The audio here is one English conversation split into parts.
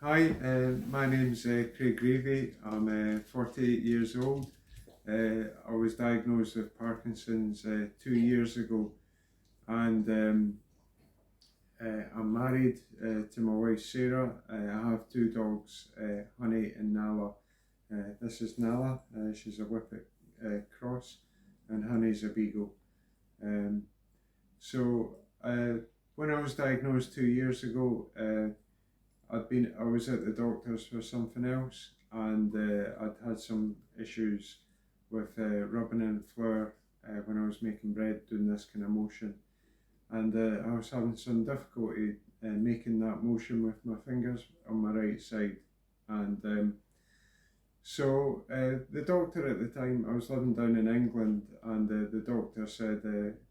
Hi, my name's Craig Revie. I'm 48 years old. I was diagnosed with Parkinson's 2 years ago, and I'm married to my wife Sarah. I have two dogs, Honey and Nala. This is Nala, she's a Whippet cross, and Honey's a Beagle. Um, so when I was diagnosed 2 years ago, I was at the doctor's for something else, and I'd had some issues with rubbing in flour when I was making bread, doing this kind of motion, and I was having some difficulty making that motion with my fingers on my right side, and so the doctor at the time, I was living down in England, and the doctor said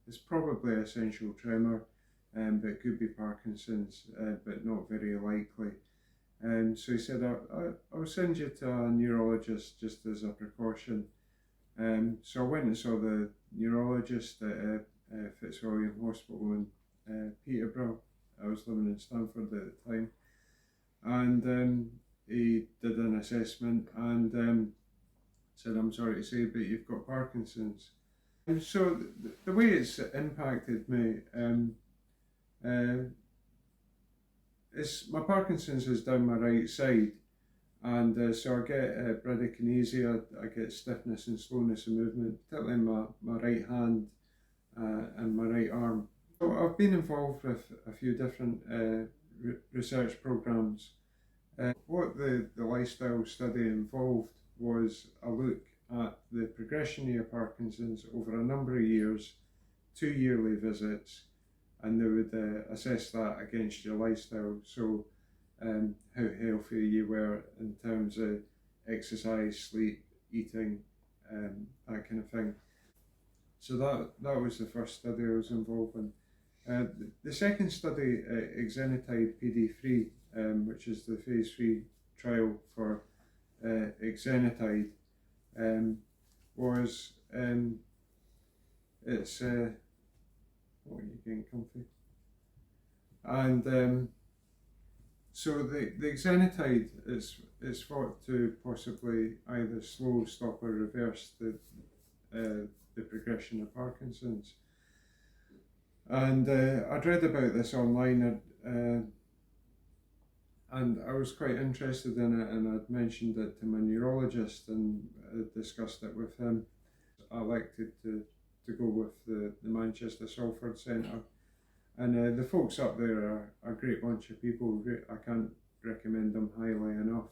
it's probably essential tremor, but it could be Parkinson's, but not very likely. So he said, I'll send you to a neurologist just as a precaution. So I went and saw the neurologist at Fitzwilliam Hospital in Peterborough. I was living in Stamford at the time. And he did an assessment and said, I'm sorry to say, but you've got Parkinson's. And so the way it's impacted me, my Parkinson's is down my right side, and so I get bradykinesia, I get stiffness and slowness of movement, particularly in my right hand and my right arm. So I've been involved with a few different research programs. What the lifestyle study involved was a look at the progression of Parkinson's over a number of years, 2 yearly visits, and they would assess that against your lifestyle. So how healthy you were in terms of exercise, sleep, eating, that kind of thing. So that was the first study I was involved in. The second study, Exenatide PD3, which is the phase 3 trial for Exenatide, was it's what are you getting comfy? And so the Exenatide is thought to possibly either slow, stop, or reverse the progression of Parkinson's. And I'd read about this online, and I was quite interested in it, and I'd mentioned it to my neurologist and discussed it with him. I elected to go with the Manchester Salford Centre, and the folks up there are a great bunch of people. I can't recommend them highly enough.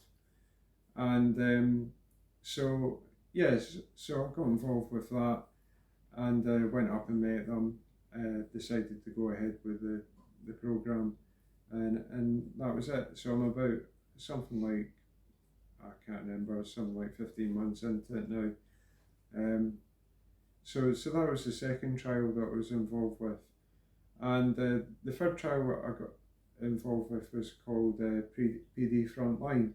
And so I got involved with that, and went up and met them. Decided to go ahead with the programme, and that was it. So I'm about something like, I can't remember, something like 15 months into it now. So that was the second trial that I was involved with, and the third trial I got involved with was called PD Frontline,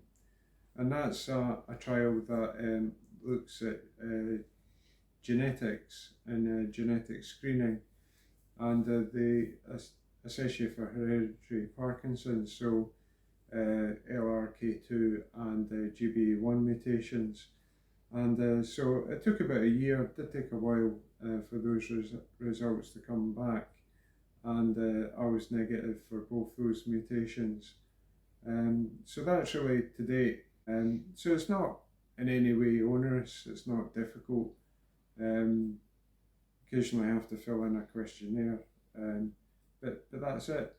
and that's a trial that looks at genetics and genetic screening, and they assess you for hereditary Parkinson's, so LRK2 and GBA1 mutations. And so it took about a year, it did take a while for those results to come back, and I was negative for both those mutations. So that's really to date. So it's not in any way onerous, it's not difficult. Occasionally I have to fill in a questionnaire, but that's it.